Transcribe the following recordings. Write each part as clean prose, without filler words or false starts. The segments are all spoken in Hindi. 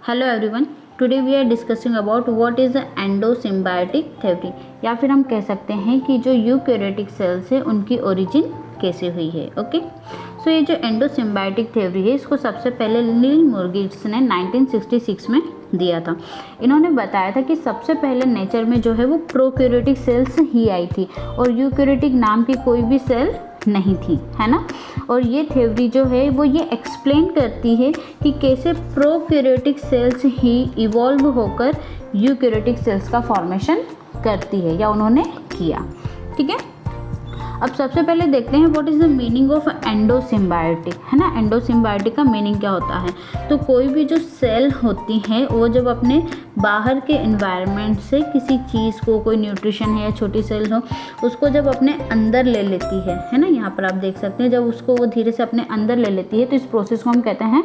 Hello everyone, today we are discussing about what is the endosymbiotic theory, या फिर हम कह सकते हैं कि जो यूकैरियोटिक सेल्स है उनकी ओरिजिन कैसे हुई है। ओके, सो ये जो एंडोसिम्बायोटिक थ्योरी है इसको सबसे पहले नील मुर्गिट्स ने 1966 में दिया था। इन्होंने बताया था कि सबसे पहले नेचर में जो है वो प्रोकैरियोटिक सेल्स ही आई थी और यूकैरियोटिक नाम की कोई भी सेल नहीं थी, है ना। और ये थ्योरी जो है वो ये एक्सप्लेन करती है कि कैसे प्रोकैरियोटिक सेल्स ही इवॉल्व होकर यूकैरियोटिक सेल्स का फॉर्मेशन करती है या उन्होंने किया। ठीक है, अब सबसे पहले देखते हैं what is the meaning of endosymbiotic, है ना। एंडोसिम्बायोटिक का मीनिंग क्या होता है, तो कोई भी जो सेल होती है वो जब अपने बाहर के एनवायरनमेंट से किसी चीज़ को, कोई न्यूट्रिशन है या छोटी सेल हो, उसको जब अपने अंदर ले लेती है ना, यहाँ पर आप देख सकते हैं जब उसको वो धीरे से अपने अंदर ले लेती है तो इस प्रोसेस को हम कहते हैं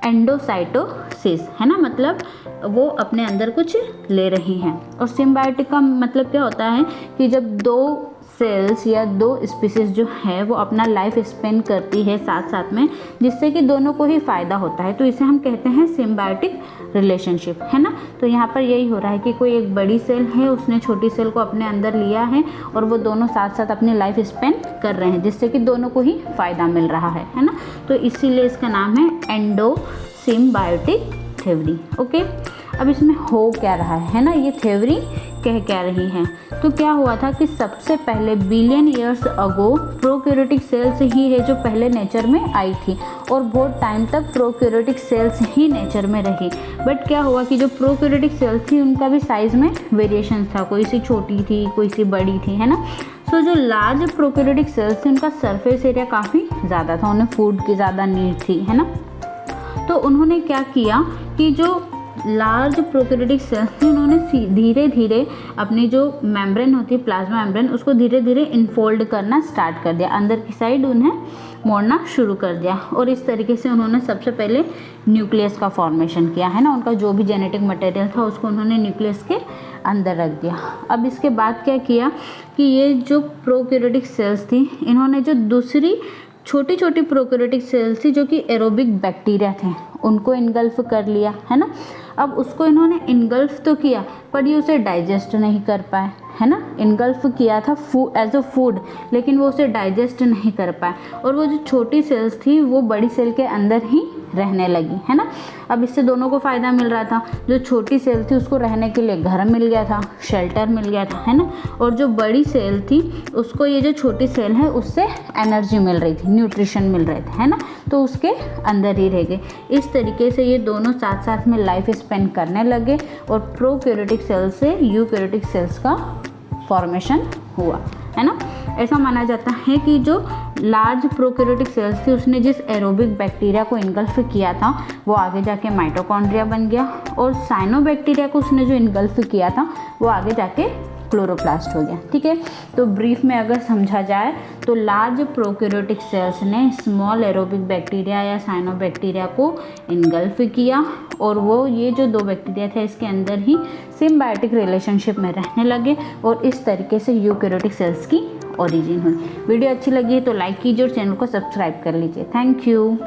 एंडोसाइटोसिस, है ना। मतलब वो अपने अंदर कुछ ले रही हैं। और सिम्बायोटिक का मतलब क्या होता है कि जब दो सेल्स या दो स्पीसीज जो है वो अपना लाइफ स्पेंड करती है साथ साथ में, जिससे कि दोनों को ही फ़ायदा होता है, तो इसे हम कहते हैं सिम्बायोटिक रिलेशनशिप, है ना। तो यहाँ पर यही हो रहा है कि कोई एक बड़ी सेल है, उसने छोटी सेल को अपने अंदर लिया है और वो दोनों साथ साथ अपनी लाइफ स्पेंड कर रहे हैं, जिससे कि दोनों को ही फ़ायदा मिल रहा है ना। तो इसीलिए इसका नाम है एंडोसिम्बायोटिक थ्योरी। ओके, अब इसमें हो क्या रहा है ना, ये थ्योरी कह क्या रही हैं। तो क्या हुआ था कि सबसे पहले billion years ago prokaryotic cells ही है जो पहले नेचर में आई थी और बहुत टाइम तक प्रोकैरियोटिक सेल्स ही नेचर में रही। बट क्या हुआ कि जो प्रोकैरियोटिक सेल्स थी उनका भी साइज़ में वेरिएशन था, कोई सी छोटी थी कोई सी बड़ी थी, है ना। सो जो लार्ज प्रोकैरियोटिक सेल्स थे उनका सरफेस एरिया काफ़ी ज़्यादा था, उन्हें फूड की ज़्यादा नीड थी, है ना। तो उन्होंने क्या किया कि जो लार्ज प्रोकैरियोटिक सेल्स थी उन्होंने धीरे धीरे अपनी जो मेम्ब्रेन होती है, प्लाज्मा मेम्ब्रेन, उसको धीरे धीरे इनफोल्ड करना स्टार्ट कर दिया, अंदर की साइड उन्हें मोड़ना शुरू कर दिया। और इस तरीके से उन्होंने सबसे पहले न्यूक्लियस का फॉर्मेशन किया, है ना। उनका जो भी जेनेटिक मटेरियल था उसको उन्होंने न्यूक्लियस के अंदर रख दिया। अब इसके बाद क्या किया कि ये जो प्रोकैरियोटिक सेल्स थी इन्होंने जो दूसरी छोटी छोटी प्रोकैरियोटिक सेल्स थी जो कि एरोबिक बैक्टीरिया थे उनको इनगल्फ कर लिया, है ना। अब उसको इन्होंने इनगल्फ तो किया पर ये उसे डाइजेस्ट नहीं कर पाए, है ना। इनगल्फ किया था एज अ फूड, लेकिन वो उसे डाइजेस्ट नहीं कर पाए और वो जो छोटी सेल्स थी वो बड़ी सेल के अंदर ही रहने लगी, है ना। अब इससे दोनों को फ़ायदा मिल रहा था, जो छोटी सेल थी उसको रहने के लिए घर मिल गया था, शेल्टर मिल गया था, है ना। और जो बड़ी सेल थी उसको ये जो छोटी सेल है उससे एनर्जी मिल रही थी, न्यूट्रिशन मिल रहे थे, है ना। तो उसके अंदर ही रह गए। इस तरीके से ये दोनों साथ साथ में लाइफ स्पेंड करने लगे और प्रोकैरियोटिक सेल्स से यूकैरियोटिक सेल्स का फॉर्मेशन हुआ, है ना। ऐसा माना जाता है कि जो लार्ज प्रोकैरियोटिक सेल्स थी उसने जिस एरोबिक बैक्टीरिया को इनगल्फ किया था वो आगे जाके माइटोकॉन्ड्रिया बन गया और साइनोबैक्टीरिया को उसने जो इनगल्फ किया था वो आगे जाके क्लोरोप्लास्ट हो गया। ठीक है, तो ब्रीफ में अगर समझा जाए तो लार्ज प्रोकैरियोटिक सेल्स ने स्मॉल एरोबिक बैक्टीरिया या साइनोबैक्टीरिया को इनगल्फ किया और वो ये जो दो बैक्टीरिया थे इसके अंदर ही सिम्बायोटिक रिलेशनशिप में रहने लगे और इस तरीके से यूकैरियोटिक सेल्स की ओरिजिन हुई। वीडियो अच्छी लगी है तो लाइक कीजिए और चैनल को सब्सक्राइब कर लीजिए। Thank you.